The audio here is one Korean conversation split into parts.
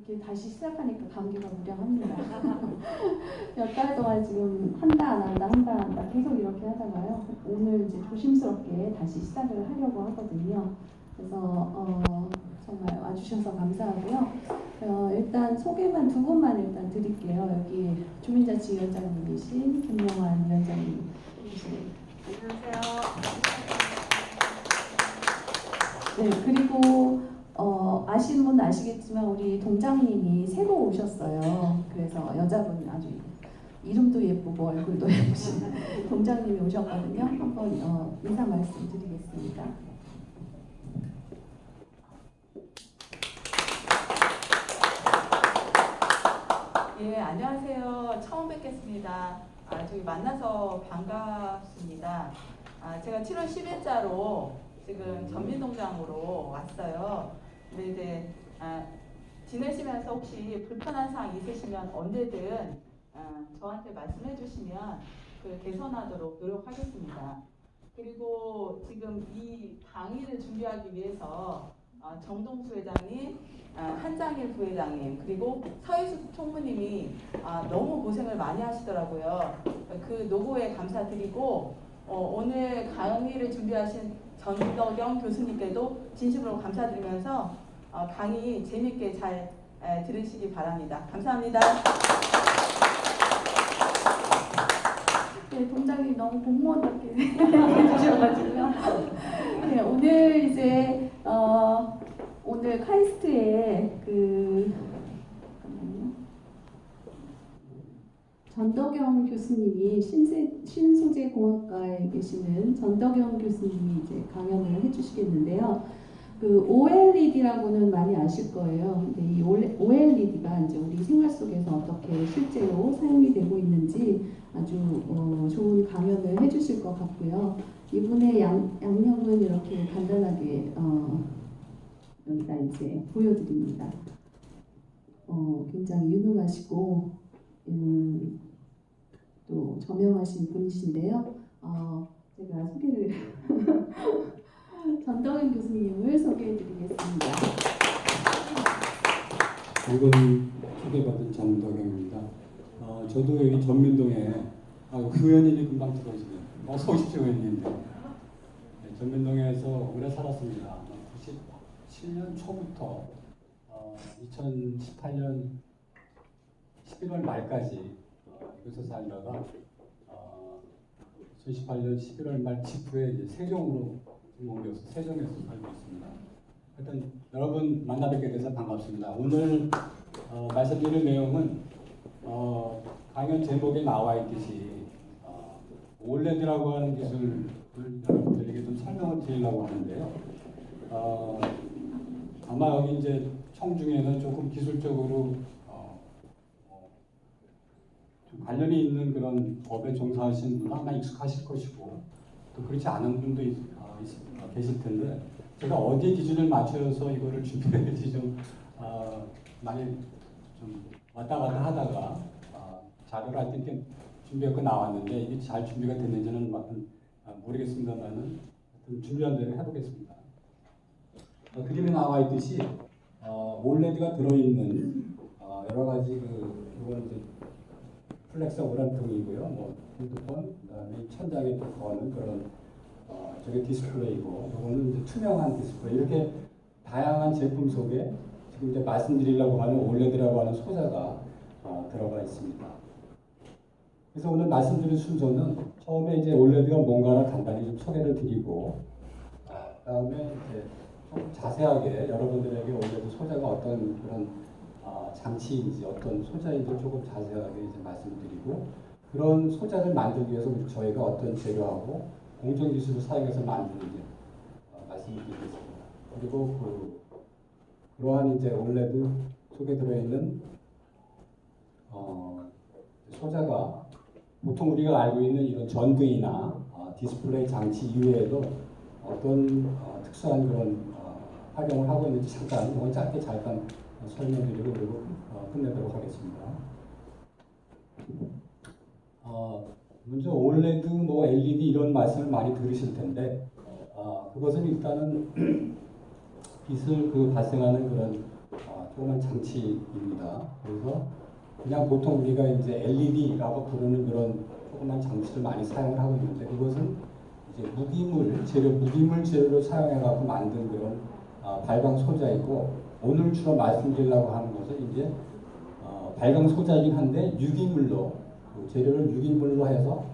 이렇게 다시 시작하니까 감기가 무량합니다. 몇 달 동안 지금 한다 안 한다 한다 안 한다 계속 이렇게 하다가요. 오늘 이제 조심스럽게 다시 시작을 하려고 하거든요. 그래서 정말 와주셔서 감사하고요. 일단 소개만 두 분만 일단 드릴게요. 여기 주민자치위원장님이신 김영환 위원장님이신. 안녕하세요. 네, 그리고 아시는 분 아시겠지만 우리 동장님이 새로 오셨어요. 그래서 여자분 아주 이름도 예쁘고 얼굴도 예쁘신 동장님이 오셨거든요. 한번 인사 말씀 드리겠습니다. 예, 안녕하세요. 처음 뵙겠습니다. 저기 만나서 반갑습니다. 제가 7월 10일자로 지금 전민동장으로 왔어요. 근데 이제 지내시면서 혹시 불편한 사항 있으시면 언제든 저한테 말씀해 주시면 그 개선하도록 노력하겠습니다. 그리고 지금 이 강의를 준비하기 위해서 정동수 회장님, 한장일 부회장님, 그리고 서희숙 총무님이 너무 고생을 많이 하시더라고요. 그 노고에 감사드리고 오늘 강의를 준비하신 전덕영 교수님께도 진심으로 감사드리면서 강의 재밌게 잘 들으시기 바랍니다. 감사합니다. 네, 동장님 너무 공무원답게 해주셔가지고요. 네, 오늘 이제 오늘 카이스트의 전덕영 교수님이 신소재공학과에 계시는 전덕영 교수님이 이제 강연을 해주시겠는데요. 그 OLED라고는 많이 아실 거예요. 근데 이 OLED가 이제 우리 생활 속에서 어떻게 실제로 사용이 되고 있는지 아주 좋은 강연을 해주실 것 같고요. 이분의 양력은 이렇게 간단하게 여기다 이제 보여드립니다. 굉장히 유능하시고 또 저명하신 분이신데요. 제가 소개를 전덕영 교수님을 소개해드리겠습니다. 방금 소개받은 전덕영입니다. 저도 여기 전민동에 의원님이 금방 들어오시네요. 어서 오십시오, 의원님. 네, 전민동에서 오래 살았습니다. 97년 초부터 2018년 11월 말까지 이곳에 살다가 2018년 11월 말 직후에 이제 세종으로 옮겨서 세종에서 살고 있습니다. 하여튼 여러분 만나 뵙게 돼서 반갑습니다. 오늘 말씀드릴 내용은 강연 제목에 나와 있듯이 올레드라고 하는 기술을 여러분들에게 좀 설명을 드리려고 하는데요. 아마 여기 이제 청중에는 조금 기술적으로 좀 관련이 있는 그런 법에 종사하시는 분은 아마 익숙하실 것이고 또 그렇지 않은 분도 계실 텐데 제가 어디 기준을 맞춰서 이거를 준비했는지 좀 많이 좀 왔다 갔다 하다가 자료를 하여튼 준비하고 나왔는데 이게 잘 준비가 됐는지는 모르겠습니다만은 준비한 대로 해보겠습니다. 그림에 나와 있듯이 올레드가 들어있는 여러 가지 이건 이제 플렉서블한 등이고요. 뭐 핸드폰, 그다음에 천장에 또 거는 그런 저게 디스플레이고, 이거는 이제 투명한 디스플레이. 이렇게 다양한 제품 속에 지금 이제 말씀드리려고 하는 올레드라고 하는 소자가 들어가 있습니다. 그래서 오늘 말씀드릴 순서는 처음에 이제 올레드가 뭔가를 간단히 좀 소개를 드리고, 그다음에 이제 좀 자세하게 여러분들에게 올레드 소자가 어떤 그런 장치인지 어떤 소자인지 조금 자세하게 이제 말씀드리고, 그런 소자를 만들기 위해서 저희가 어떤 재료하고 공정기술을 사용해서 만드는지 말씀드리겠습니다. 그리고 그러한 이제 올레드 속에 들어있는 소자가 보통 우리가 알고 있는 이런 전등이나 디스플레이 장치 이외에도 어떤 특수한 그런 활용을 하고 있는지 잠깐 짧게 설명드리고 그리고 끝내도록 하겠습니다. 먼저 올레드, 뭐 LED 이런 말씀을 많이 들으실 텐데 그것은 일단은 빛을 발생하는 그런 조그만 장치입니다. 그래서 그냥 보통 우리가 이제 LED라고 부르는 그런 조그만 장치를 많이 사용을 하고 있는데 그것은 이제 무기물 재료로 사용해갖고 만든 그런 발광 소자이고 오늘 주로 말씀드리려고 하는 것은 이제 발광 소자이긴 한데 유기물로 그 재료를 유기물로 해서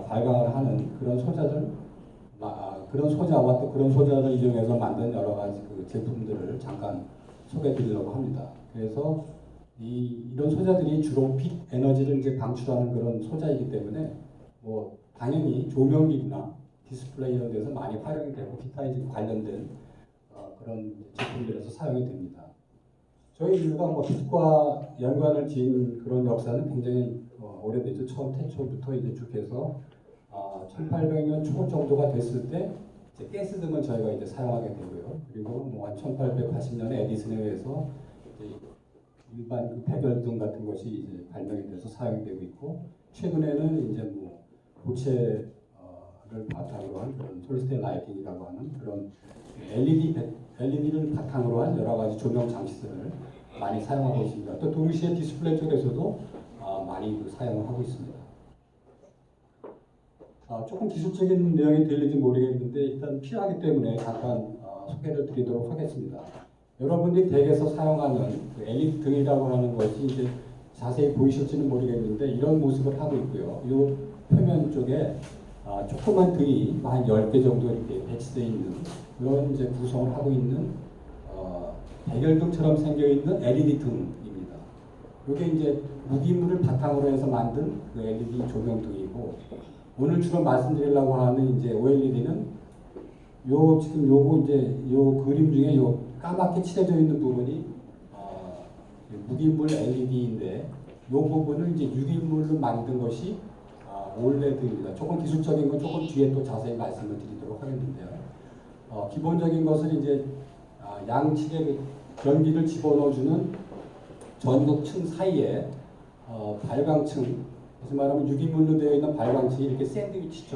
발광을 하는 그런 소자들 그런 소자와 또 그런 소자를 이용해서 만든 여러 가지 그 제품들을 잠깐 소개해드리려고 합니다. 그래서 이런 소자들이 주로 빛 에너지를 이제 방출하는 그런 소자이기 때문에 뭐 당연히 조명기구나 디스플레이 이런 데서 많이 활용이 되고 기타 이제 관련된 그런 제품들에서 사용이 됩니다. 저희 인류가 뭐 빛과 연관을 지은 그런 역사는 굉장히 오래되죠. 처음 태초부터 이제 쭉 해서 1800년 초 정도가 됐을 때 이제 가스 등을 저희가 이제 사용하게 되고요. 그리고 뭐 한 1880년에 에디슨에 의해서 이제 일반 그 백열등 같은 것이 이제 발명이 돼서 사용이 되고 있고 최근에는 이제 뭐 고체를 바탕으로 한 그런 솔스테 라이팅이라고 하는 그런 LED를 바탕으로 한 여러 가지 조명 장치들을 많이 사용하고 있습니다. 또 동시에 디스플레이 쪽에서도 많이 사용을 하고 있습니다. 조금 기술적인 내용이 들릴지 모르겠는데 일단 필요하기 때문에 잠깐 소개를 드리도록 하겠습니다. 여러분들이 댁에서 사용하는 그 LED 등이라고 하는 것이 이제 자세히 보이실지는 모르겠는데 이런 모습을 하고 있고요. 이 표면 쪽에 조그만 등이 한 10개 정도 이렇게 배치되어 있는 그런 이제 구성을 하고 있는 백열등처럼 생겨 있는 LED 등입니다. 이게 이제 무기물을 바탕으로 해서 만든 그 LED 조명등이고 오늘 주로 말씀드리려고 하는 이제 OLED는 지금 요거 이제 요 그림 중에 요 까맣게 칠해져 있는 부분이 무기물 LED인데 요 부분을 이제 유기물로 만든 것이 OLED입니다. 조금 기술적인 건 조금 뒤에 또 자세히 말씀을 드리도록 하겠는데요. 기본적인 것은 이제 양측에 전기를 집어넣어주는 전극층 사이에 발광층, 그래서 말하면 유기물로 되어 있는 발광층이 이렇게 샌드위치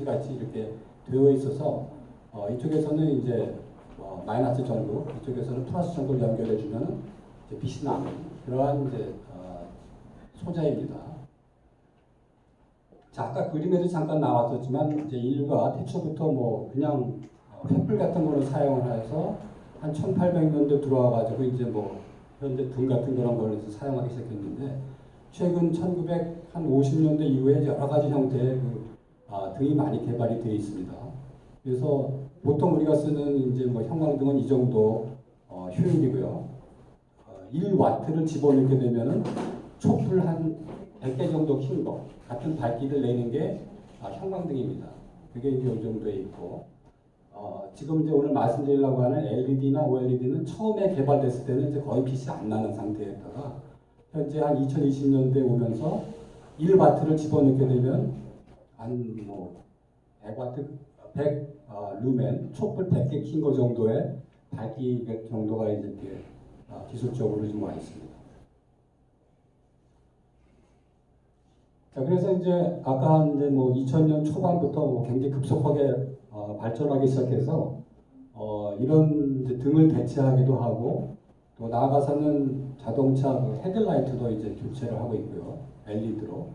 같이 이렇게 되어 있어서 이쪽에서는 이제 마이너스 전구, 이쪽에서는 플러스 전구를 연결해주면 빛이 나는 그러한 이제 소자입니다. 자, 아까 그림에도 잠깐 나왔었지만 이제 인류가 태초부터 뭐 그냥 횃불 같은 거를 사용을 해서 한 1800년대 들어와가지고 이제 뭐 현대 등 같은 그런 걸 사용하기 시작했는데 최근 1950년대 이후에 여러 가지 형태의 등이 많이 개발이 되어 있습니다. 그래서 보통 우리가 쓰는 이제 뭐 형광등은 이 정도 효율이고요. 1와트를 집어넣게 되면은 촛불 한 100개 정도 킨 거 같은 밝기를 내는 게 형광등입니다. 그게 이제 이 정도에 있고 지금 이제 오늘 말씀드리려고 하는 LED나 OLED는 처음에 개발됐을 때는 이제 거의 빛이 안 나는 상태였다가 현재 한 2020년대에 오면서 1와트를 집어넣게 되면 한 뭐 100와트, 100 루멘, 촛불 100개 킨 거 정도의 밝기 정도가 이제 기술적으로 좀 와 있습니다. 자, 그래서 이제 아까 이제 뭐 2000년 초반부터 뭐 굉장히 급속하게 발전하기 시작해서 이런 이제 등을 대체하기도 하고 또 나아가서는 자동차 그 헤드라이트도 이제 교체를 하고 있고요. LED로.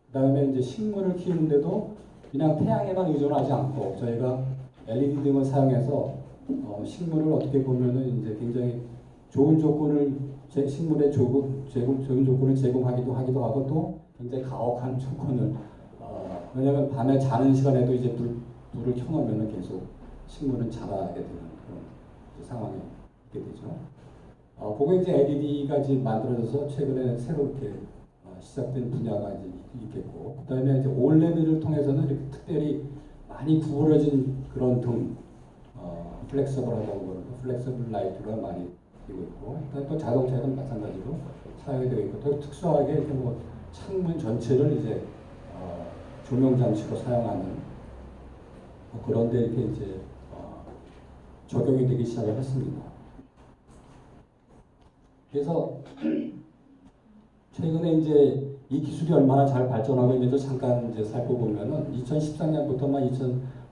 그다음에 이제 식물을 키우는데도 그냥 태양에만 의존하지 않고 저희가 LED 등을 사용해서 식물을 어떻게 보면은 이제 굉장히 좋은 조건을 식물에 좋은 조건을 제공하기도 하고 또 굉장히 가혹한 조건을 왜냐하면 밤에 자는 시간에도 이제 불을 켜놓으면 계속 식물은 자라게 되는 그런 상황이 있게 되죠. 그게 이제 LED가 지금 만들어져서 최근에 새로 이렇게 시작된 분야가 이제 있겠고, 그다음에 이제 OLED를 통해서는 이렇게 특별히 많이 구부러진 그런 등, 플렉서블하다고 그러고 플렉서블 라이트가 많이 되고 있고, 그다음에 또 자동차에는 마찬가지로 사용이 되고 있고, 또 특수하게 이렇게 뭐 창문 전체를 이제 조명 장치로 사용하는 그런데 이렇게 이제 적용이 되기 시작을 했습니다. 그래서 최근에 이제 이 기술이 얼마나 잘 발전하고 있는지 잠깐 이제 살펴보면은 2013년부터만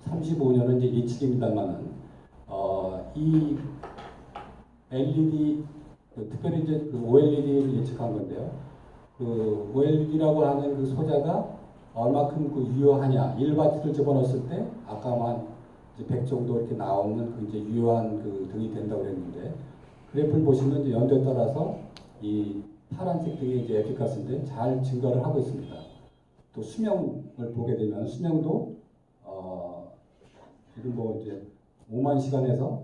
2035년은 이제 예측입니다만은 이 LED 특별히 이제 그 OLED를 예측한 건데요. 그 OLED라고 하는 그 소자가 얼마큼 그 유효하냐. 1W를 집어넣었을 때 아까만 이제 100 정도 이렇게 나오는 그 이제 유효한 그 등이 된다고 그랬는데, 그래프를 보시면 이제 연도에 따라서 이 파란색 등이 이제 에피카스인데 잘 증가를 하고 있습니다. 또 수명을 보게 되면 수명도 지금 뭐 이제 5만 시간에서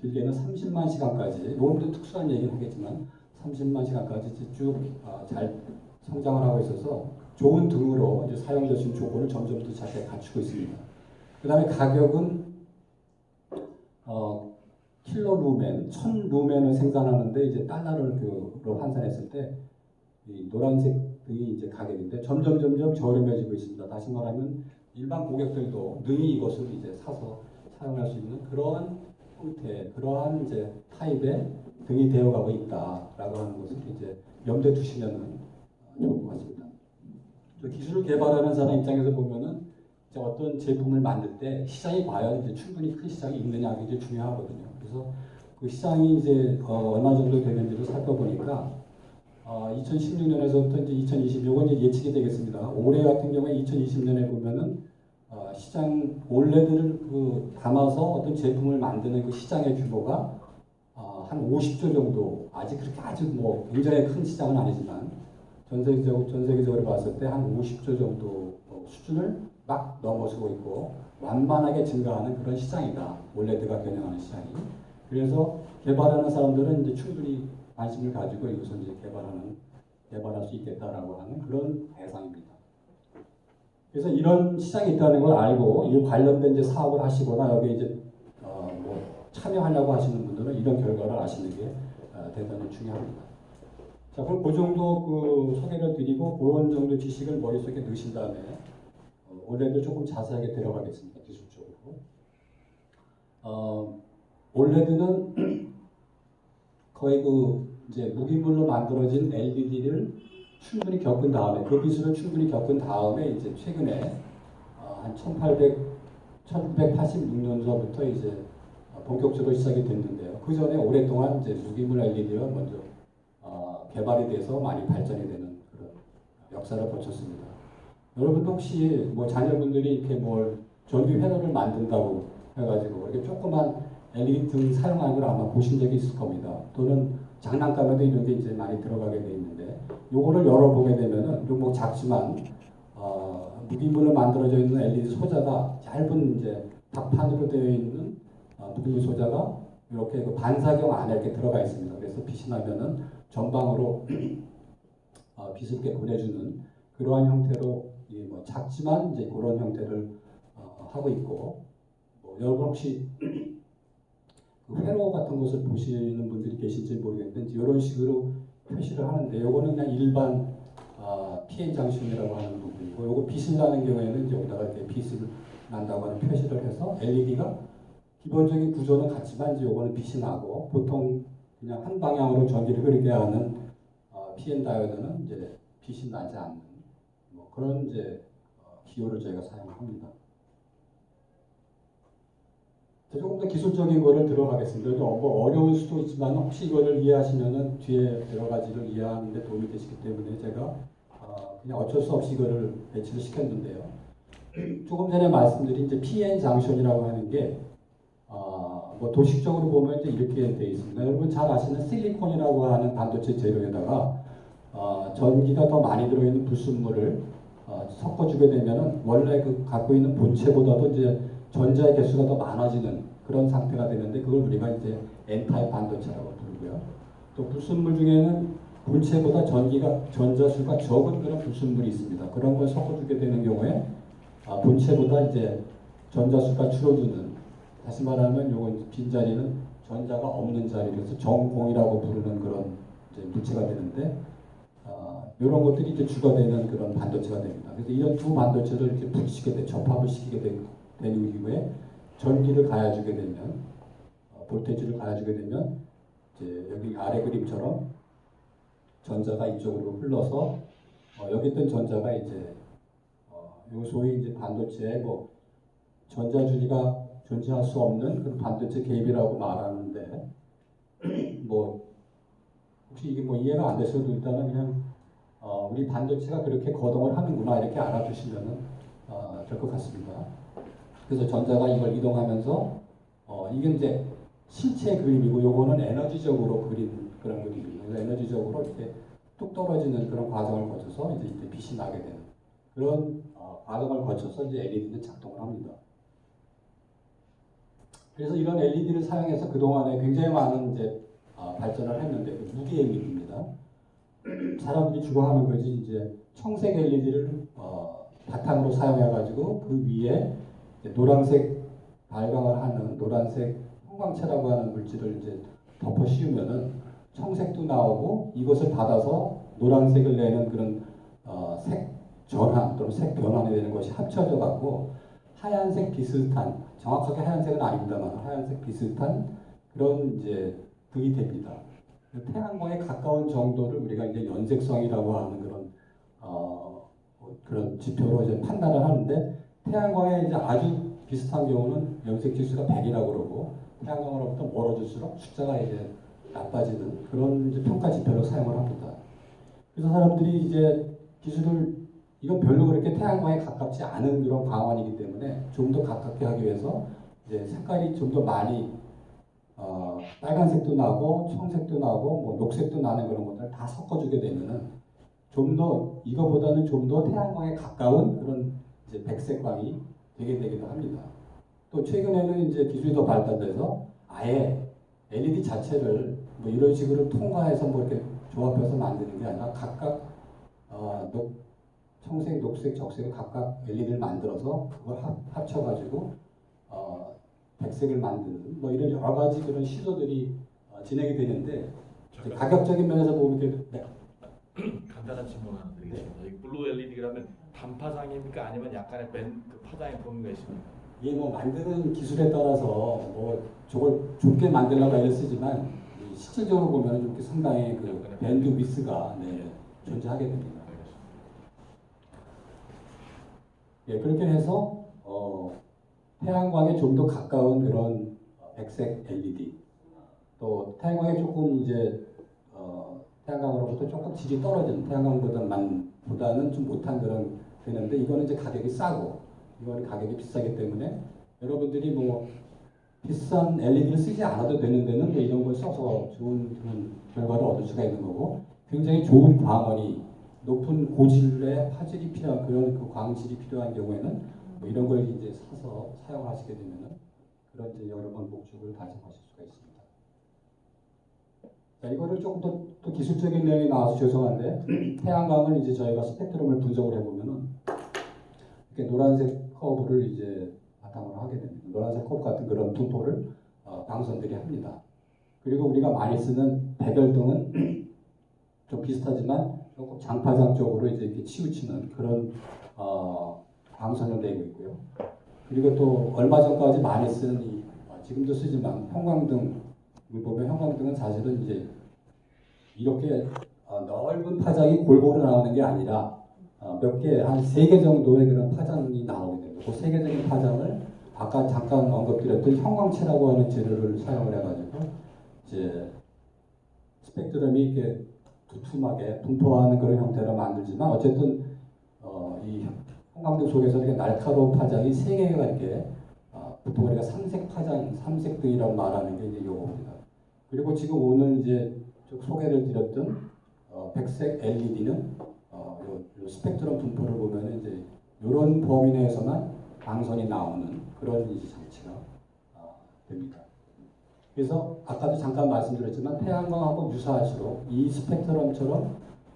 길게는 30만 시간까지, 이건 좀 특수한 얘기는 하겠지만 30만 시간까지 쭉 잘 성장을 하고 있어서 좋은 등으로 이제 사용될 수 있는 조건을 점점 더 잘 갖추고 있습니다. 그 다음에 가격은 킬로 루멘, 1000 루멘을 생산하는데 이제 달러를 그로 환산했을 때 이 노란색 등이 이제 가격인데 점점 저렴해지고 있습니다. 다시 말하면 일반 고객들도 능히 이것을 이제 사서 사용할 수 있는 그러한 형태, 그러한 이제 타입의 등이 되어가고 있다라고 하는 것을 이제 염두에 두시면은 좋을 것 같습니다. 기술을 개발하는 사람 입장에서 보면은 이제 어떤 제품을 만들 때 시장이 과연 이제 충분히 큰 시장이 있느냐가 이제 중요하거든요. 그래서 그 시장이 이제 얼마 정도 되는지를 살펴보니까 2016년에서부터 이제 2020, 요건 이제 예측이 되겠습니다. 올해 같은 경우에 2020년에 보면은 시장 OLED를 그 담아서 어떤 제품을 만드는 그 시장의 규모가 한 50조 정도, 아직 그렇게 아주 뭐 굉장히 큰 시장은 아니지만 전 세계적으로 봤을 때 한 50조 정도 수준을 막 넘어서고 있고 완만하게 증가하는 그런 시장이다. OLED가 겨냥하는 시장이. 그래서 개발하는 사람들은 이제 충분히 관심을 가지고 이것을 이제 개발할 수 있겠다라고 하는 그런 대상입니다. 그래서 이런 시장이 있다는 걸 알고 이 관련된 이제 사업을 하시거나 여기 이제 뭐 참여하려고 하시는 분들은 이런 결과를 아시는 게 대단히 중요합니다. 자, 그럼 그 정도 그 소개를 드리고 그런 정도 지식을 머릿속에 넣으신 다음에 OLED 조금 자세하게 들어가겠습니다. 기술적으로. OLED는 거의 그 이제 무기물로 만들어진 LED를 충분히 겪은 다음에, 그 기술을 충분히 겪은 다음에 이제 최근에 한 1986년서부터 이제 본격적으로 시작이 됐는데요. 그 전에 오랫동안 이제 무기물 LED가 먼저 개발이 돼서 많이 발전이 되는 그런 역사를 거쳤습니다. 여러분도 혹시 뭐 자녀분들이 이렇게 뭘 전기 회로를 만든다고 해가지고 이렇게 조그만 LED 등 사용하는 걸 아마 보신 적이 있을 겁니다. 또는 장난감에도 이런 게 이제 많이 들어가게 돼 있는데, 요거를 열어보게 되면은 뭐 작지만 무기물로 만들어져 있는 LED 소자가 얇은 이제 박판으로 되어 있는 무기물 소자가 이렇게 그 반사경 안에 이렇게 들어가 있습니다. 그래서 빛이 나면은 전방으로 빛을 이렇게 보내주는 그러한 형태로 뭐 작지만 이제 그런 형태를 하고 있고, 뭐 여러분 혹시 그 회로 같은 것을 보시는 분들이 계실지 모르겠는데 이런 식으로 표시를 하는데, 요거는 그냥 일반 PN 장신이라고 하는 부분이고, 요거 빛이 나는 경우에는 이제 여기다가 이렇게 빛을 난다고 하는 표시를 해서 LED가 기본적인 구조는 같지만 이제 요거는 빛이 나고, 보통 그냥 한 방향으로 전기를 흐르게 하는 PN 다이오드는 이제 빛이 나지 않는 뭐 그런 이제 기호를 저희가 사용합니다. 조금 더 기술적인 거를 들어가겠습니다. 뭐 어려울 수도 있지만 혹시 이거를 이해하시면은 뒤에 여러 가지를 이해하는 데 도움이 되시기 때문에 제가 그냥 어쩔 수 없이 이거를 배치를 시켰는데요. 조금 전에 말씀드린 이제 PN 장션이라고 하는 게 뭐 도식적으로 보면 이제 이렇게 되어 있습니다. 여러분 잘 아시는 실리콘이라고 하는 반도체 재료에다가 전기가 더 많이 들어있는 불순물을 섞어주게 되면은 원래 그 갖고 있는 본체보다도 이제 전자의 개수가 더 많아지는 그런 상태가 되는데, 그걸 우리가 이제 N타입 반도체라고 부르고요. 또 불순물 중에는 본체보다 전자수가 적은 그런 불순물이 있습니다. 그런 걸 섞어주게 되는 경우에 본체보다 이제 전자수가 줄어드는, 다시 말하면 요건 빈자리는 전자가 없는 자리, 그래서 정공이라고 부르는 그런 이제 물체가 되는데, 이런 것들이 이제 주가 되는 그런 반도체가 됩니다. 그래서 이런 두 반도체를 이렇게 붙이게 접합을 시키게 되는 이후에 전기를 가해주게 되면, 볼테이지를 가해주게 되면 이제 여기 아래 그림처럼 전자가 이쪽으로 흘러서 여기 있던 전자가 이제 요 소위 이제 반도체의 뭐 전자주기가 존재할 수 없는 그 반도체 개입이라고 말하는데, 뭐 혹시 이게 뭐 이해가 안 되셔도 일단은 그냥 우리 반도체가 그렇게 거동을 하는구나 이렇게 알아두시면은 될 것 같습니다. 그래서 전자가 이걸 이동하면서 이게 이제 실체 그림이고 요거는 에너지적으로 그린 그런 그림이에요. 그래서 에너지적으로 이렇게 뚝 떨어지는 그런 과정을 거쳐서 이제 빛이 나게 되는 그런 과정을 거쳐서 이제 LED는 작동을 합니다. 그래서 이런 LED를 사용해서 그동안에 굉장히 많은 이제 발전을 했는데 그 무기 LED입니다. 사람들이 주로 하는 것이 이제 청색 LED를 바탕으로 사용해가지고 그 위에 이제 노란색 발광을 하는 노란색 형광체라고 하는 물질을 이제 덮어 씌우면은 청색도 나오고 이것을 받아서 노란색을 내는 그런 색 전환 또는 색 변환이 되는 것이 합쳐져 갖고 하얀색 비슷한 정확하게 하얀색은 아닙니다만 하얀색 비슷한 그런 이제 등이 됩니다. 태양광에 가까운 정도를 우리가 이제 연색성이라고 하는 그런 지표로 이제 판단을 하는데 태양광에 이제 아주 비슷한 경우는 연색 지수가 100이라고 그러고 태양광으로부터 멀어질수록 숫자가 이제 나빠지는 그런 이제 평가 지표로 사용을 합니다. 그래서 사람들이 이제 기술을 이건 별로 그렇게 태양광에 가깝지 않은 그런 광원이기 때문에 좀 더 가깝게 하기 위해서 이제 색깔이 좀 더 많이 빨간색도 나고 청색도 나고 뭐 녹색도 나는 그런 것들을 다 섞어주게 되면은 좀 더 이거보다는 좀 더 태양광에 가까운 그런 이제 백색광이 되게 되기도 합니다. 또 최근에는 이제 기술이 더 발달돼서 아예 LED 자체를 뭐 이런 식으로 통과해서 뭐 이렇게 조합해서 만드는 게 아니라 각각 청색, 녹색, 적색을 각각 LED를 만들어서 그걸 합쳐가지고 백색을 만드는 뭐 이런 여러 가지 그런 시도들이 진행이 되는데 가격적인 면에서 보면 이렇게 간단한 질문 하나 드리겠습니다. 이 블루 LED라면 단파장입니까 아니면 약간의 그 파장의 범위가 있습니까? 이게 뭐 만드는 기술에 따라서 뭐 저걸 좁게 만들려고 애를 쓰지만 실질적으로 보면 이렇게 상당히 그 밴드 위스가 존재하게 됩니다. 예, 그렇게 해서 태양광에 좀 더 가까운 그런 백색 LED 또 태양광에 조금 이제 태양광으로부터 조금 질이 떨어진 태양광보다는 좀 못한 그런 되는데 이거는 이제 가격이 싸고 이거는 가격이 비싸기 때문에 여러분들이 뭐 비싼 LED를 쓰지 않아도 되는 데는 뭐 이런 걸 써서 좋은 그런 결과를 얻을 수가 있는 거고 굉장히 좋은 광원이 높은 고질의 화질이 필요한 그런 그 광질이 필요한 경우에는 뭐 이런 걸 이제 사서 사용하시게 되면은 그런 이제 여러 번 목적을 달성하실 수가 있습니다. 자, 이거를 조금 더 기술적인 내용이 나와서 죄송한데 태양광을 이제 저희가 스펙트럼을 분석을 해보면은 이렇게 노란색 커브를 이제 바탕으로 하게 됩니다. 노란색 커브 같은 그런 분포를 광선들이 합니다. 그리고 우리가 많이 쓰는 백열등은 좀 비슷하지만 조금 장파장 쪽으로 이제 이렇게 치우치는 그런 광선을 내고 있고요. 그리고 또 얼마 전까지 많이 쓰는 지금도 쓰지만 형광등을 보면 형광등은 사실은 이제 이렇게 넓은 파장이 골고루 나오는 게 아니라 몇 개, 한 3개 정도의 그런 파장이 나오게 됩니다. 그 세계적인 파장을 아까 잠깐 언급드렸던 형광체라고 하는 재료를 사용을 해가지고 이제 스펙트럼이 이렇게 두툼하게 분포하는 그런 형태로 만들지만 어쨌든 이 형광등 속에서 이렇게 날카로운 파장이 3개가 이렇게 보통 우리가 삼색 파장, 삼색등이라고 말하는 게 이제 요겁니다. 그리고 지금 오늘 이제 쭉 소개를 드렸던 백색 LED는 요 스펙트럼 분포를 보면 이제 이런 범위 내에서만 광선이 나오는 그런 이제 장치가 됩니다. 그래서 아까도 잠깐 말씀드렸지만 태양광하고 유사할수록 이 스펙트럼처럼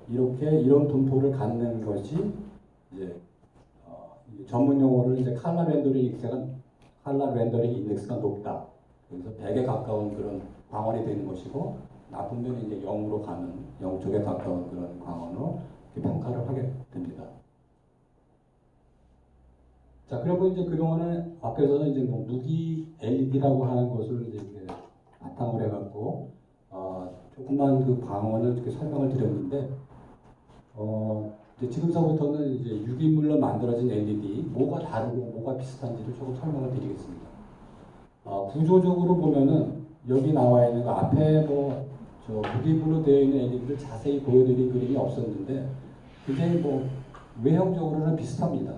이렇게 이런 분포를 갖는 것이 이제 전문 용어를 이제 칼라 렌더링 인덱스가 높다. 그래서 100에 가까운 그런 광원이 되는 것이고 나쁜 면이 이제 0으로 가는 0 쪽에 가까운 그런 광원으로 이렇게 평가를 하게 됩니다. 자, 그리고 이제 그동안에 앞에서는 이제 뭐 무기 LED라고 하는 것을 이제 바탕으로 해갖고 조금만 그 광원을 이렇게 설명을 드렸는데 이제 지금서부터는 이제 유기물로 만들어진 LED 뭐가 다르고 뭐가 비슷한지를 조금 설명을 드리겠습니다. 구조적으로 보면은 여기 나와 있는 거 앞에 뭐 무기물로 되어 있는 LED를 자세히 보여드린 그림이 없었는데 굉장히 뭐 외형적으로는 비슷합니다.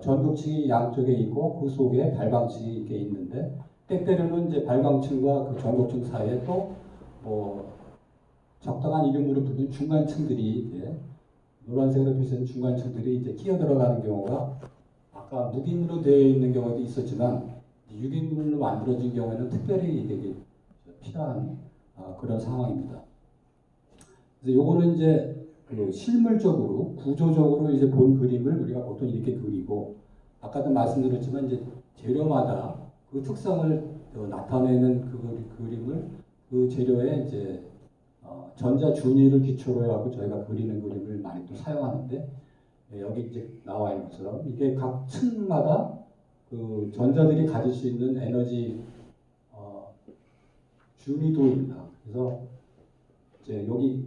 전극층이 양쪽에 있고 그 속에 발광층이 이렇게 있는데 때때로는 이제 발광층과 그 전극층 사이에 또 뭐 적당한 이름으로 부른 중간층들이 이제 노란색으로 표시한 중간층들이 이제 끼어 들어가는 경우가 아까 무기물로 되어 있는 경우도 있었지만 유기물로 만들어진 경우에는 특별히 되게 필요한 그런 상황입니다. 그래서 요거는 이제 그 실물적으로 구조적으로 이제 본 그림을 우리가 보통 이렇게 그리고 아까도 말씀드렸지만 이제 재료마다 그 특성을 나타내는 그 그림을 그 재료의 이제 전자 준위를 기초로 하고 저희가 그리는 그림을 많이 또 사용하는데 여기 이제 나와 있는 것처럼 이게 각 층마다 그 전자들이 가질 수 있는 에너지 준위도입니다. 그래서 이제 여기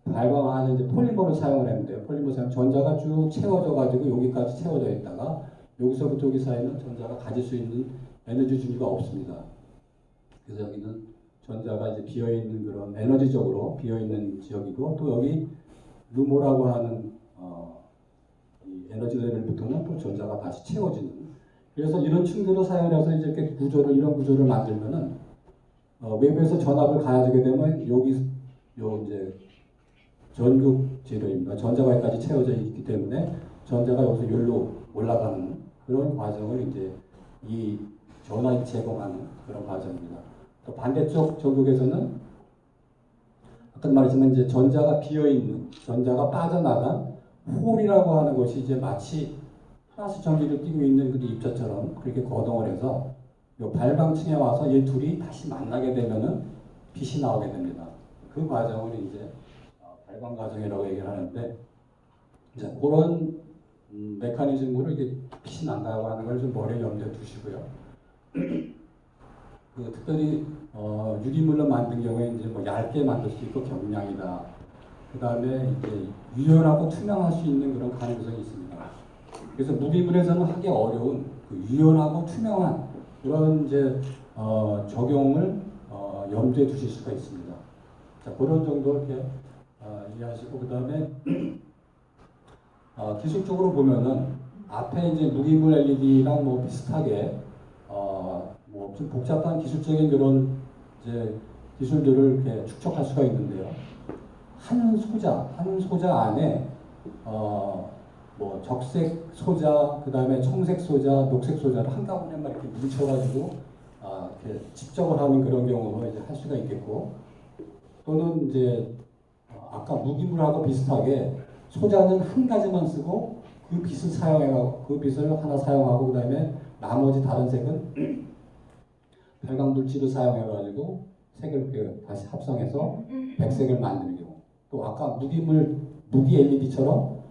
발광하는 이제 폴리머를 사용을 했는데요. 폴리머 사용 전자가 쭉 채워져 가지고 여기까지 채워져 있다가 여기서부터 여기 사이는 전자가 가질 수 있는 에너지 준위가 없습니다. 그래서 여기는 전자가 이제 비어 있는 그런 에너지적으로 비어 있는 지역이고 또 여기 루모라고 하는 이 에너지 레벨부터는 또 전자가 다시 채워지는. 그래서 이런 층들을 사용해서 이제 이렇게 구조를 이런 구조를 만들면은 외부에서 전압을 가해주게 되면 여기 요 이제 전극 재료입니다. 전자가 여기까지 채워져 있기 때문에 전자가 여기서 여기로 올라가는 그런 과정을 이제 이 전압이 제공하는 그런 과정입니다. 또 반대쪽 전극에서는 아까 말했지만 이제 전자가 비어 있는 전자가 빠져나간 홀이라고 하는 것이 이제 마치 플러스 전기를 띄고 있는 그 입자처럼 그렇게 거동을 해서 요 발광층에 와서 이 둘이 다시 만나게 되면은 빛이 나오게 됩니다. 그 과정을 이제 발광 과정이라고 얘기를 하는데 이제 그런 메커니즘으로 이게 빛이 난다고 하는 걸 좀 머리에 염두에 두시고요. 그 특별히 유기물로 만든 경우에 이제 뭐 얇게 만들 수 있고 경량이다. 그 다음에 이제 유연하고 투명할 수 있는 그런 가능성이 있습니다. 그래서 무기물에서는 하기 어려운 그 유연하고 투명한 그런 이제 적용을 염두에 두실 수가 있습니다. 자, 그런 정도 이렇게 이해하시고 그 다음에 기술적으로 보면은 앞에 이제 무기물 LED랑 뭐 비슷하게 뭐 좀 복잡한 기술적인 그런 이제 기술들을 이렇게 축적할 수가 있는데요. 한 소자 안에 뭐 적색 소자, 그 다음에 청색 소자, 녹색 소자를 한꺼번에만 이렇게 뭉쳐가지고 이렇게 집적을 하는 그런 경우로 이제 할 수가 있겠고, 또는 이제 아까 무기물하고 비슷하게 소자는 한 가지만 쓰고 그 빛을 사용해가고 그 빛을 하나 사용하고 그 다음에 나머지 다른 색은 발광 물질을 사용해가지고 색을 다시 합성해서 백색을 만드는 경우. 또 아까 무기 LED처럼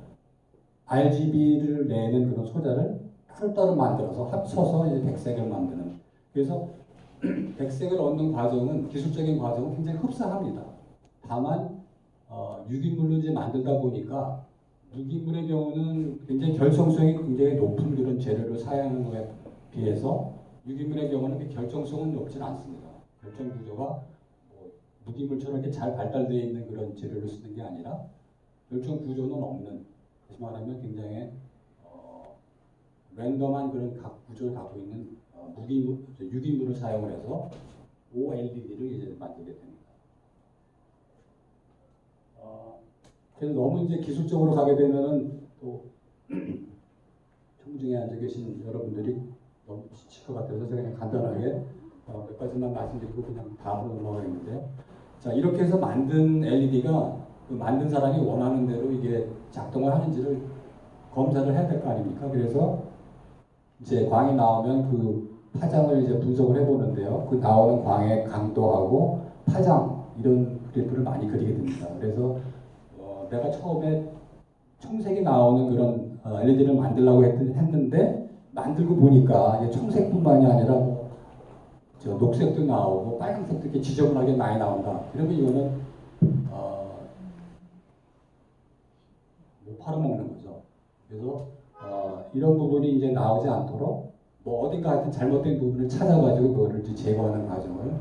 RGB를 내는 그런 소자를 따로따로 만들어서 합쳐서 이제 백색을 만드는. 그래서 백색을 얻는 과정은 기술적인 과정은 굉장히 흡사합니다. 다만 유기물로 이제 만들다 보니까 무기물의 경우는 굉장히 결정성이 굉장히 높은 그런 재료를 사용하는 것에 비해서 유기물의 경우는 그 결정성은 높지는 않습니다. 결정 구조가 뭐 무기물처럼 이렇게 잘 발달되어 있는 그런 재료를 쓰는 게 아니라 결정 구조는 없는, 다시 말하면 굉장히 랜덤한 그런 각 구조를 갖고 있는 유기물을 사용을 해서 OLED를 이제 만들게 됩니다. 그래서 너무 이제 기술적으로 가게 되면은 또 청중에 앉아 계신 여러분들이 너무 지칠 것 같아서 제가 그냥 간단하게 몇 가지만 말씀드리고 그냥 다음으로 넘어가겠는데요. 자, 이렇게 해서 만든 LED가 그 만든 사람이 원하는 대로 이게 작동을 하는지를 검사를 해야 될 거 아닙니까? 그래서 이제 광이 나오면 그 파장을 이제 분석을 해보는데요. 그 나오는 광의 강도하고 파장 이런 그래프를 많이 그리게 됩니다. 그래서 내가 처음에 청색이 나오는 그런 LED를 만들려고 했는데 만들고 보니까 이게 청색뿐만이 아니라 뭐 녹색도 나오고 빨간색도 이렇게 지저분하게 많이 나온다. 이러면 이거는 못 팔아먹는 거죠. 그래서 이런 부분이 이제 나오지 않도록 뭐 어딘가 하여튼 잘못된 부분을 찾아가지고 그거를 이제 제거하는 과정을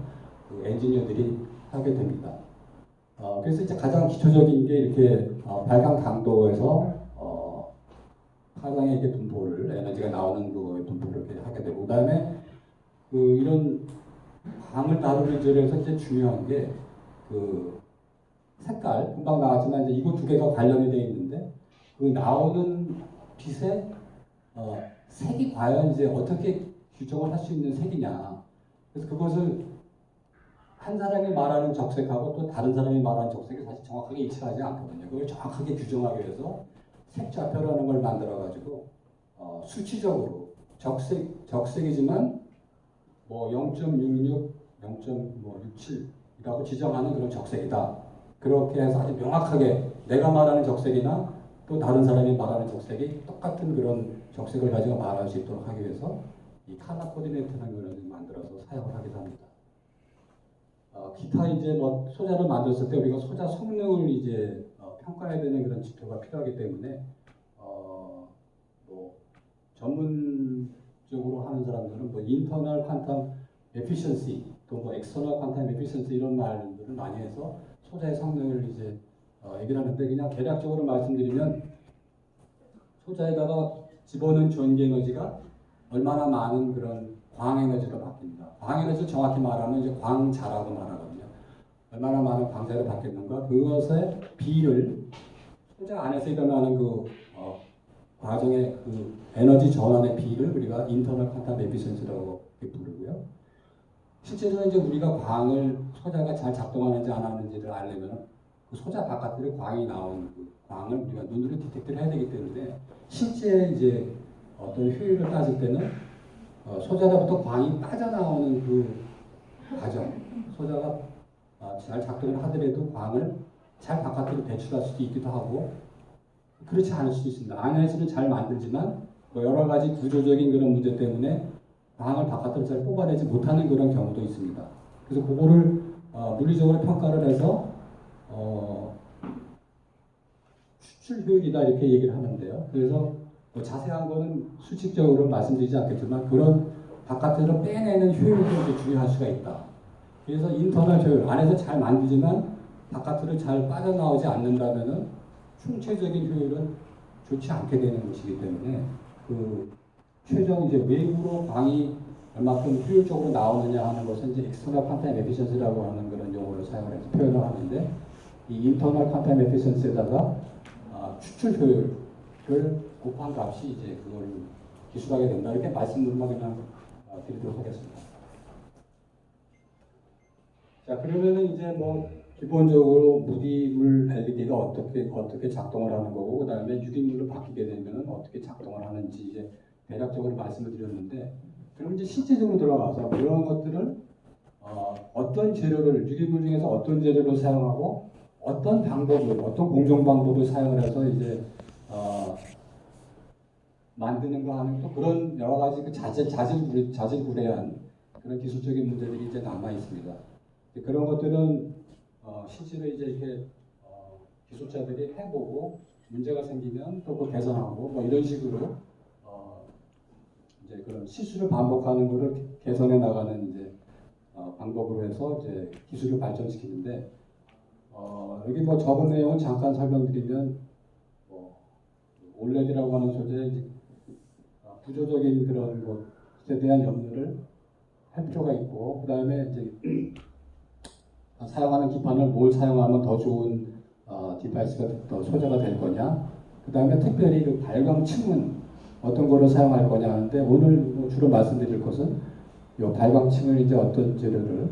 그 엔지니어들이 하게 됩니다. 그래서 이제 가장 기초적인 게 이렇게 발광 강도에서 파장의 이렇게 분포를 에너지가 나오는 그 분포를 이렇게 하게 되고 그다음에 그 이런 광을 다루는 절에서 이제 중요한 게 그 색깔 금방 나왔지만 이제 이거 두 개가 관련이 되어 있는데 그 나오는 빛의 색이 과연 이제 어떻게 규정을 할 수 있는 색이냐. 그래서 그것을 한 사람이 말하는 적색하고 또 다른 사람이 말하는 적색이 사실 정확하게 일치하지 않거든요. 그걸 정확하게 규정하기 위해서 색좌표라는 걸 만들어가지고 수치적으로 적색이지만 뭐 0.66, 0.67이라고 지정하는 그런 적색이다. 그렇게 해서 아주 명확하게 내가 말하는 적색이나 또 다른 사람이 말하는 적색이 똑같은 그런 적색을 가지고 말할 수 있도록 하기 위해서 이 컬러 코디네이트라는 걸 만들어서 사용을 하기도 합니다. 기타 이제 뭐 소자를 만들었을 때 우리가 소자 성능을 이제 평가해야 되는 그런 지표가 필요하기 때문에 뭐 전문적으로 하는 사람들은 뭐 인터널 퀀텀 에피션시 또 뭐 엑스터널 퀀텀 에피션시 이런 말들을 많이 해서 소자의 성능을 이제 얘기를 하는데 그냥 대략적으로 말씀드리면 소자에다가 집어넣은 전기 에너지가 얼마나 많은 그런 광 에너지로 바뀝니다. 광 에너지를 정확히 말하면 이제 광자라고 말하거든요. 얼마나 많은 광자를 받겠는가 그것의 비를 소자 안에서 일어나는 그 과정의 그 에너지 전환의 비를 우리가 인터널 퀀텀 에피션시라고 부르고요. 실제로 이제 우리가 광을 소자가 잘 작동하는지 안 하는지를 알려면 그 소자 바깥으로 광이 나오는 그 광을 우리가 눈으로 디텍트를 해야 되기 때문에 실제 이제 어떤 효율을 따질 때는 소자로부터 광이 빠져나오는 그 과정, 소자가 잘 작동을 하더라도 광을 잘 바깥으로 배출할 수도 있기도 하고 그렇지 않을 수도 있습니다. 안에서는 잘 만들지만 뭐 여러 가지 구조적인 그런 문제 때문에 광을 바깥으로 잘 뽑아내지 못하는 그런 경우도 있습니다. 그래서 그거를 물리적으로 평가를 해서 추출 효율이다 이렇게 얘기를 하는데요. 그래서 뭐 자세한 거는 수칙적으로 말씀드리지 않겠지만 그런 바깥으로 빼내는 효율도 이제 중요할 수가 있다. 그래서 인터널 효율 안에서 잘 만들지만 바깥으로 잘 빠져나오지 않는다면은 총체적인 효율은 좋지 않게 되는 것이기 때문에 그 최종 이제 외부로 광이 얼마큼 효율적으로 나오느냐 하는 것은 이제 external quantum efficiency라고 하는 그런 용어를 사용을 해서 표현을 하는데 이 internal quantum efficiency에다가 추출 효율을 곱한 값이 이제 그걸 기술하게 된다 이렇게 말씀드리면 그냥 드리도록 하겠습니다. 자 그러면은 이제 뭐 기본적으로 무기물 LED가 어떻게 작동을 하는 거고 그다음에 유기물로 바뀌게 되면 어떻게 작동을 하는지 이제 대략적으로 말씀을 드렸는데 그럼 이제 실제적으로 들어가서 이런 것들을 어떤 재료를 유기물 중에서 어떤 재료를 사용하고 어떤 방법을 어떤 공정 방법을 사용을 해서 이제 만드는가 하는 또 그런 여러 가지 그 자질구레한 그런 기술적인 문제들이 이제 남아 있습니다. 그런 것들은 실제로 이제 이렇게 기술자들이 해보고 문제가 생기면 또 그 개선하고 뭐 이런 식으로 이제 그런 실수를 반복하는 것을 개선해 나가는 이제 방법으로 해서 이제 기술을 발전시키는데 여기 뭐 적은 내용은 잠깐 설명드리면 OLED라고 하는 소재의 이제 구조적인 그런 것에 대한 염려를 할 필요가 있고 그 다음에 이제 사용하는 기판을 뭘 사용하면 더 좋은 디바이스가 더 소재가 될 거냐 그 다음에 특별히 그 발광층은 어떤 거를 사용할 거냐 하는데 오늘 뭐 주로 말씀드릴 것은 이 발광층을 이제 어떤 재료를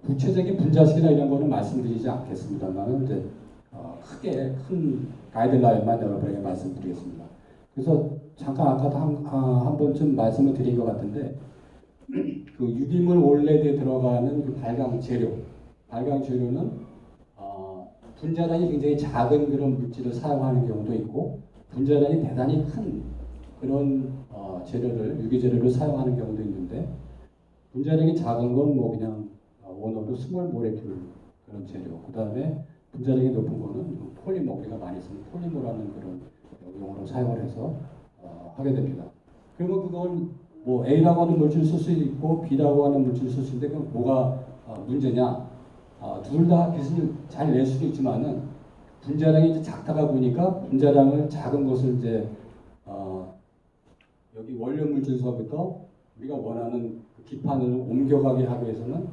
구체적인 분자식이나 이런 거는 말씀드리지 않겠습니다만 이제 크게 큰 가이드라인만 여러분에게 말씀드리겠습니다. 그래서 잠깐 아까도 한 번쯤 말씀을 드린 것 같은데 그 유기물 OLED에 들어가는 그 발광 재료는 분자단이 굉장히 작은 그런 물질을 사용하는 경우도 있고 분자단이 대단히 큰 그런 유기 재료를 사용하는 경우도 있는데 분자량이 작은 건 뭐 그냥 원어로 스몰 모레큘 그런 재료 그 다음에 분자량이 높은 거는 폴리머 우리가 많이 쓰는 폴리머라는 그런 용어로 사용을 해서 하게 됩니다. 그러면 그건 뭐 A라고 하는 물질을 쓸 수 있고 B라고 하는 물질을 쓸 수 있는데 그럼 뭐가 문제냐? 둘 다 빚을 잘 낼 수도 있지만은 분자량이 이제 작다가 보니까 분자량을 작은 것을 이제 여기 원료 물질서부터 우리가 원하는 그 기판을 옮겨가게 하기 위해서는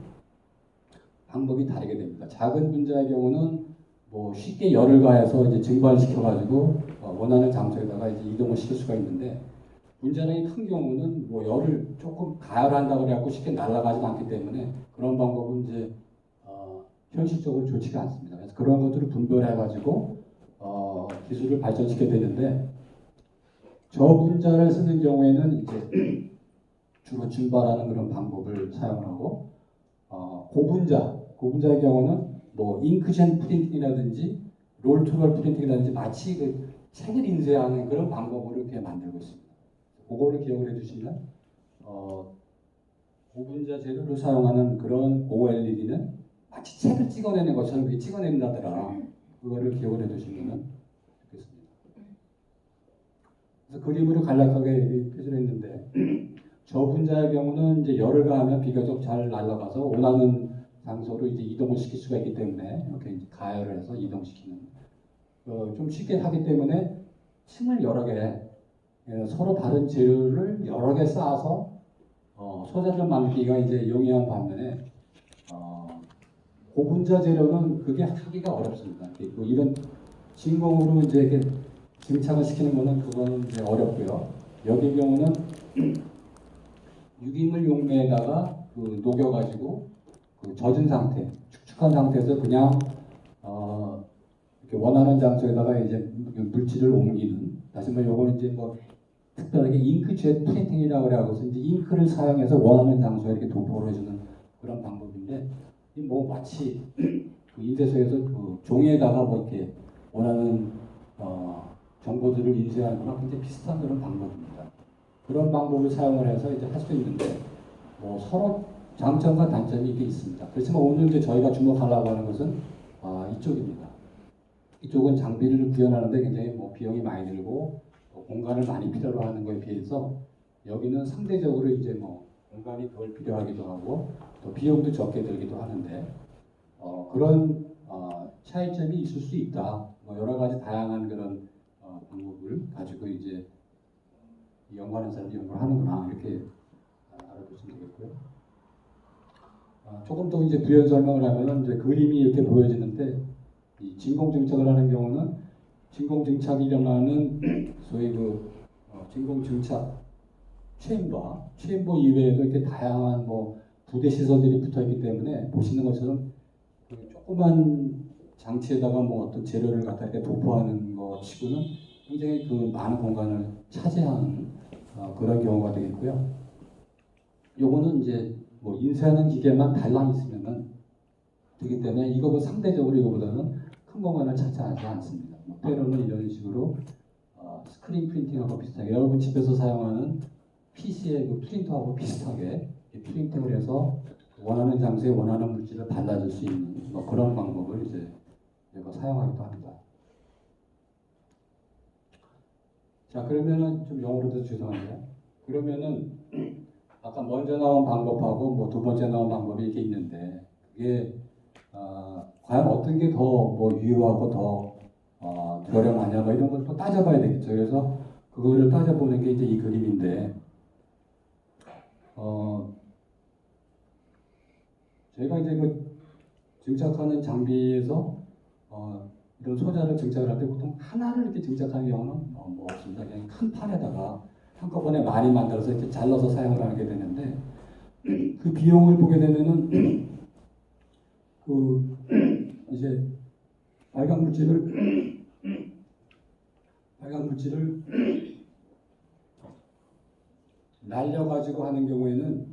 방법이 다르게 됩니다. 작은 분자의 경우는 뭐 쉽게 열을 가해서 이제 증발시켜 가지고 원하는 장소에다가 이제 이동을 시킬 수가 있는데 분자량이 큰 경우는 뭐 열을 조금 가열한다고 그래갖고 쉽게 날아가지 않기 때문에 그런 방법은 이제 현실적으로 좋지가 않습니다. 그래서 그런 것들을 분별해가지고 기술을 발전시켜야 되는데 저분자를 쓰는 경우에는 이제 주로 증발하는 그런 방법을 사용하고 고분자의 경우는 뭐 잉크젯 프린팅이라든지 롤투럴 프린팅이라든지 마치 그 책을 인쇄하는 그런 방법으로 이렇게 만들고 있습니다. 그거를 기억을 해주시면 고분자 재료를 사용하는 그런 OLED는 마치 책을 찍어내는 것처럼 이렇게 찍어낸다더라. 그거를 기억을 해두시면 좋겠습니다. 그래서 그림으로 간략하게 표시를 했는데 저분자의 경우는 이제 열을 가하면 비교적 잘 날아가서 원하는 장소로 이제 이동을 시킬 수가 있기 때문에 이렇게 이제 가열을 해서 이동시키는 좀 쉽게 하기 때문에 층을 여러 개 서로 다른 재료를 여러 개 쌓아서 소재를 만들기가 이제 용이한 반면에 고분자 재료는 그게 하기가 어렵습니다. 뭐 이런 진공으로 이제 이렇게 증착을 시키는 거는 그거는 이제 어렵고요. 여기 경우는 유기물 용매에다가 그 녹여가지고 그 젖은 상태, 축축한 상태에서 그냥 이렇게 원하는 장소에다가 이제 물질을 옮기는. 다시 말해 요거는 이제 뭐 특별하게 잉크젯 프린팅이라고 그래서 이제 잉크를 사용해서 원하는 장소에 이렇게 도포를 해주는 그런 방법인데, 뭐 마치 그 인쇄소에서 그 종이에다가 뭐 이렇게 원하는 정보들을 인쇄하는 거랑 굉장히 비슷한 그런 방법입니다. 그런 방법을 사용을 해서 이제 할 수 있는데, 뭐 서로 장점과 단점이 이게 있습니다. 그렇지만 오늘 이제 저희가 주목하려고 하는 것은 이쪽입니다. 이쪽은 장비를 구현하는데 굉장히 뭐 비용이 많이 들고 공간을 많이 필요로 하는 거에 비해서 여기는 상대적으로 이제 뭐 공간이 덜 필요하기도 하고 또 비용도 적게 들기도 하는데 그런 차이점이 있을 수 있다. 뭐 여러 가지 다양한 그런 방법을 가지고 이제 연구하는 사람이 연구를 하는구나 이렇게 알아두시면 되겠고요. 조금 더 이제 부연 설명을 하면은 이제 그림이 이렇게 보여지는데 이 진공 증착을 하는 경우는 진공 증착이 일어나는 소위 그 진공 증착 체인버 이외에도 이렇게 다양한 뭐 부대 시설들이 붙어 있기 때문에 보시는 것처럼 그 조그만 장치에다가 뭐 어떤 재료를 갖다 이렇게 도포하는 것 치고는 굉장히 그 많은 공간을 차지하는 그런 경우가 되겠고요. 요거는 이제 뭐 인쇄하는 기계만 달랑 있으면은 되기 때문에 이거보다 상대적으로 이거보다는 큰 공간을 차지하지 않습니다. 뭐 때로는 이런 식으로 스크린 프린팅하고 비슷하게 여러분 집에서 사용하는 PC의 그 프린터하고 비슷하게 프린팅을 해서 원하는 장소에 원하는 물질을 발라줄 수 있는 뭐 그런 방법을 이제 제가 사용하기도 합니다. 자, 그러면은 좀 영어로도 죄송한데요. 그러면은 아까 먼저 나온 방법하고 뭐 두 번째 나온 방법이 이렇게 있는데 그게 과연 어떤 게 더 뭐 유효하고 더 저렴하냐 뭐 이런 걸 또 따져봐야 되겠죠. 그래서 그거를 따져보는 게 이제 이 그림인데 저희가 이제 그 증착하는 장비에서 이런 소자를 증착을 할 때 보통 하나를 이렇게 증착하는 경우는 뭐 없습니다. 그냥 큰 판에다가 한꺼번에 많이 만들어서 이렇게 잘라서 사용을 하게 되는데 그 비용을 보게 되면은 그 이제 발광 물질을 날려가지고 하는 경우에는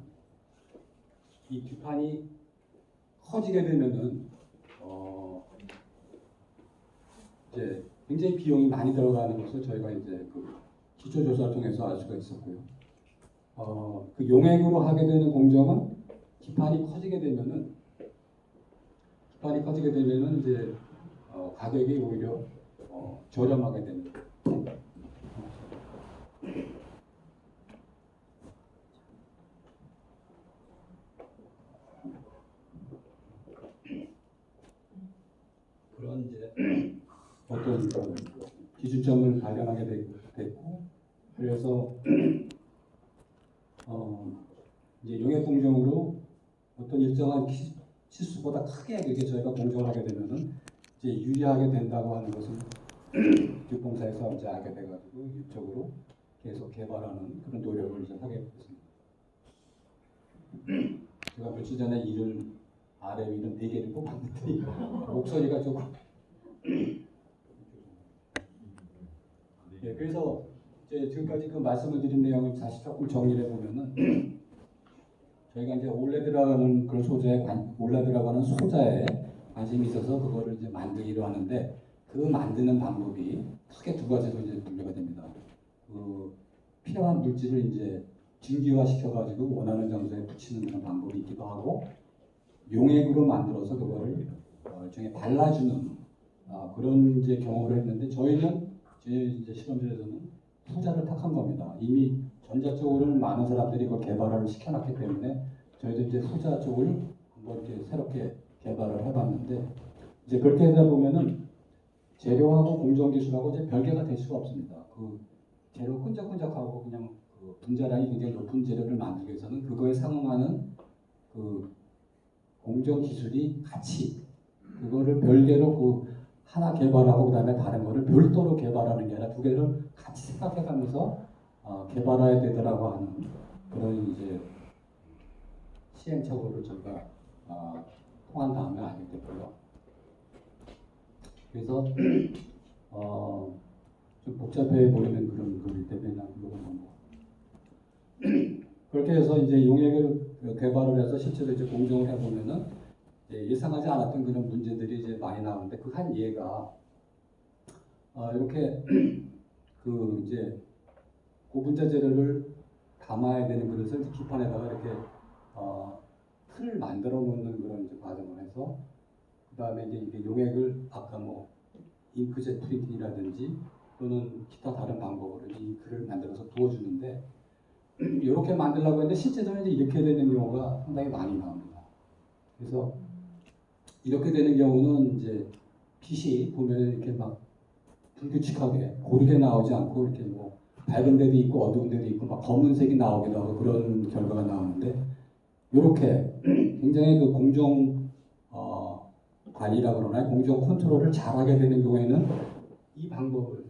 이 뒷판이 커지게 되면은 이제 굉장히 비용이 많이 들어가는 것을 저희가 이제 그 기초조사를 통해서 알 수가 있었고요. 그 용액으로 하게 되는 공정은 뒷판이 커지게 되면은 이제 가격이 오히려 저렴하게 됩니다. 그런 이제 어떤 그 기준점을 발견하게 됐고, 그래서 이제 용액 공정으로 어떤 일정한 치수보다 크게 이렇게 저희가 공정을 하게 되면은 이제 유리하게 된다고 하는 것을 교육공사에서 이제 알게 돼가지고 이쪽으로 계속 개발하는 그런 노력을 이제 하게 됐습니다. 제가 며칠 전에 이를 아래 위는 4개를 뽑았는데 목소리가 조금 예, 그래서 이제 지금까지 그 말씀을 드린 내용을 다시 조금 정리를 해보면은 저희가 이제 올레드라는 그런 올레드라고 하는 소자에 관심이 있어서 그거를 이제 만들기로 하는데 그 만드는 방법이 크게 2가지로 이제 분류가 됩니다. 그 필요한 물질을 이제 증기화 시켜가지고 원하는 장소에 붙이는 그런 방법이 있기도 하고 용액으로 만들어서 그거를 일종의 발라주는 그런 이제 경험을 했는데 저희는 제 이제 실험실에서는 후자를 택한 겁니다. 이미 전자 쪽으로는 많은 사람들이 그걸 개발을 시켜놨기 때문에 저희도 이제 후자 쪽을 한번 이렇게 새롭게 개발을 해봤는데 이제 그렇게 하다 보면은 재료하고 공정 기술하고 이제 별개가 될 수가 없습니다. 그 재료 끈적끈적하고 그냥 그 분자량이 굉장히 높은 재료를 만들기 위해서는 그거에 상응하는 그 공정 기술이 같이 그거를 별개로 그 하나 개발하고 그다음에 다른 거를 별도로 개발하는 게 아니라 2개를 같이 생각해가면서 개발해야 되더라고 하는 그런 이제 시행착오를 저희가 통한 다음에 알게 됐고요. 그래서 좀 복잡해 보이는 그런 거기 때문에 이건 그렇게 해서 이제 용액을 개발을 해서 실제로 이제 공정을 해보면은 예상하지 않았던 그런 문제들이 이제 많이 나오는데 그 한 예가 이렇게 그 이제 고분자 재료를 담아야 되는 그릇을 기판에다가 이렇게 틀을 만들어 놓는 그런 이제 과정을 해서 그 다음에 이제 이게 용액을 아까 뭐 잉크젯 프린팅이라든지 또는 기타 다른 방법으로 잉크를 만들어서 부어주는데 이렇게 만들려고 했는데 실제로는 이제 이렇게 되는 경우가 상당히 많이 나옵니다. 그래서 이렇게 되는 경우는 이제 빛이 보면 이렇게 막 불규칙하게 고르게 나오지 않고 이렇게 뭐 밝은 데도 있고 어두운 데도 있고 막 검은색이 나오기도 하고 그런 결과가 나오는데 이렇게 굉장히 그 공정 관리라 그러나 공정 컨트롤을 잘하게 되는 경우에는 이 방법을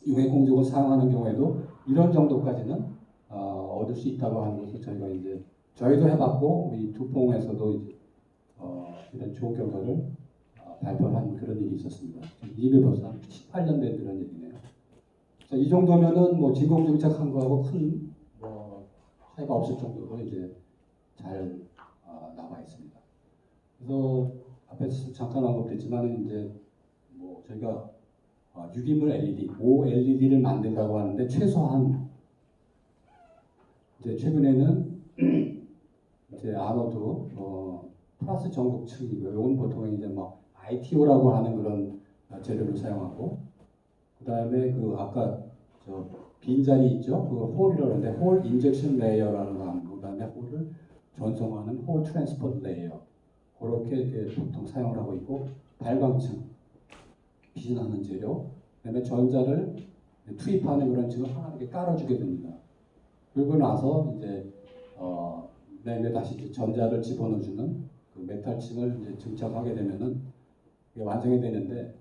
용액 공정을 사용하는 경우에도 이런 정도까지는 얻을 수 있다고 하는 것을 저희가 이제 저희도 해봤고 이 두퐁에서도 이제 이런 좋은 결과를 발표한 그런 일이 있었습니다. 이게 벌써 한 18년 된 그런 얘기네요. 그래서 이 정도면은 뭐 진공증착한 거하고 큰 차이가 없을 정도로 이제 잘 나와 있습니다. 그래서 앞에서 잠깐 언급됐지만 이제 뭐 저희가 유기물 LED, OLED를 만든다고 하는데 최소한 이제 최근에는 이제 아노드 플러스 전극층이고요. 이건 보통 이제 뭐 ITO라고 하는 그런 재료를 사용하고 그 다음에 그 아까 저 빈자리 있죠? 그 홀이라고 하는데 홀 인젝션 레이어라는 거 하는 거, 그 다음에 홀을 전송하는 홀 트랜스포트 레이어 그렇게 이렇게 보통 사용을 하고 있고 발광층 빛이 나는 재료, 그 다음에 전자를 투입하는 그런 층을 하나 이렇게 깔아주게 됩니다. 그리고 나서 이제 그다음에 다시 이제 전자를 집어넣어주는 그 메탈층을 이제 증착하게 되면은 이게 완성이 되는데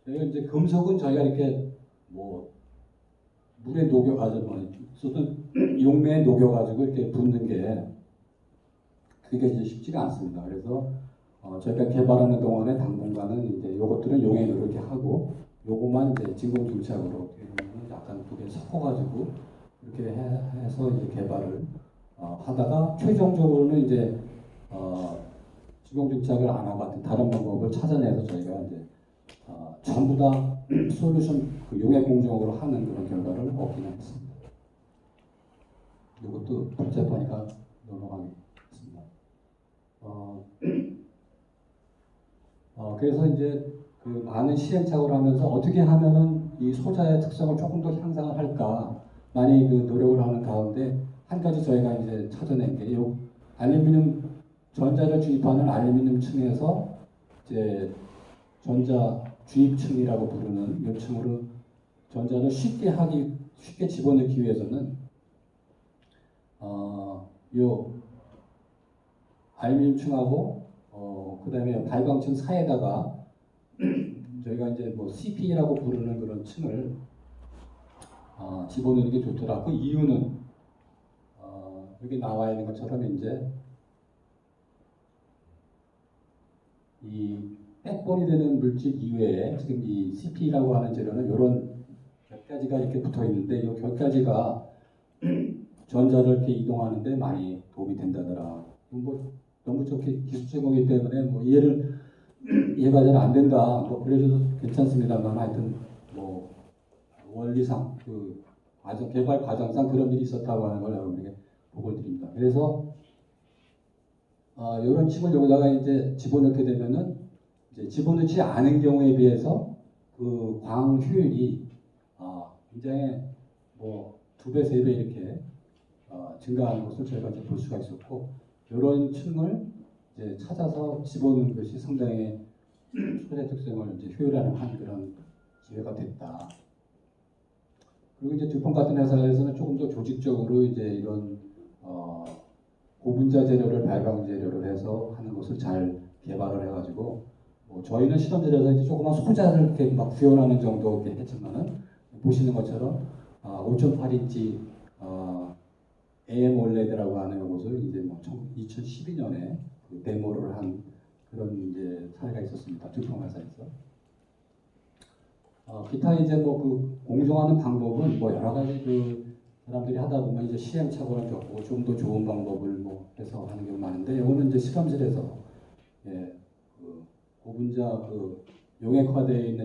저희가 이제 금속은 저희가 이렇게 뭐 물에 녹여가지고 용매에 녹여가지고 이렇게 붓는 게 그게 이제 쉽지가 않습니다. 그래서 저희가 개발하는 동안에 당분간은 이제 요것들은 용액으로 이렇게 하고 요것만 이제 진공증착으로 약간 두 개 섞어가지고 이렇게 해서 이제 개발을 하다가 최종적으로는 이제 진공증착을 안 하고 같은 다른 방법을 찾아내서 저희가 이제 전부 다 솔루션 그 용액 공정으로 하는 그런 결과를 얻기는 했습니다. 이것도 복잡하니까 넘어가겠습니다. 그래서 이제 그 많은 시행착오를 하면서 어떻게 하면은 이 소자의 특성을 조금 더 향상을 할까 많이 그 노력을 하는 가운데 한 가지 저희가 이제 찾아낸 게 요 알루미늄 전자를 주입하는 알루미늄 층에서 이제 전자 주입층이라고 부르는 요층으로 전자를 쉽게 집어넣기 위해서는 요 알루미늄층하고 그다음에 발광층 사이에다가 저희가 이제 뭐 CP라고 부르는 그런 층을 집어넣는 게 좋더라. 그 이유는 여기 나와 있는 것처럼 이제 이 백본이 되는 물질 이외에 지금 이 CP라고 하는 재료는 이런 몇 가지가 이렇게 붙어 있는데 이 몇 가지가 전자를 이렇게 이동하는데 많이 도움이 된다더라. 뭐 너무 좋게 기술적인 거기 때문에 뭐 이해가 잘 안 된다. 뭐 그래도 괜찮습니다만 하여튼 뭐 원리상 그 개발 과정상 그런 일이 있었다고 하는 걸 여러분에게 보고를 드립니다. 그래서 이런 칩을 여기다가 이제 집어넣게 되면은 이제 집어넣지 않은 경우에 비해서 그 광 효율이 굉장히 뭐 2배, 3배 이렇게 증가하는 것을 저희가 이제 볼 수가 있었고 이런 층을 이제 찾아서 집어넣는 것이 상당히 초래 특성을 이제 효율화한 그런 기회가 됐다. 그리고 이제 듀폰 같은 회사에서는 조금 더 조직적으로 이제 이런 고분자 재료를 발광 재료를 해서 하는 것을 잘 개발을 해가지고 뭐 저희는 실험실에서 이제 조그만 소자를 이렇게 막 구현하는 정도 이렇게 했지만은 보시는 것처럼 5.8인치 AM OLED라고 하는 것을 이제 뭐 2012년에 그 데모를 한 그런 이제 사례가 있었습니다. 듀폰 회사에서. 기타 이제 뭐 그 공정하는 방법은 뭐 여러 가지 그 사람들이 하다 보면 이제 시행착오를 겪고 좀 더 좋은 방법을 뭐 해서 하는 경우 많은데 이거는 이제 실험실에서 그 고분자 그 용액화되어 있는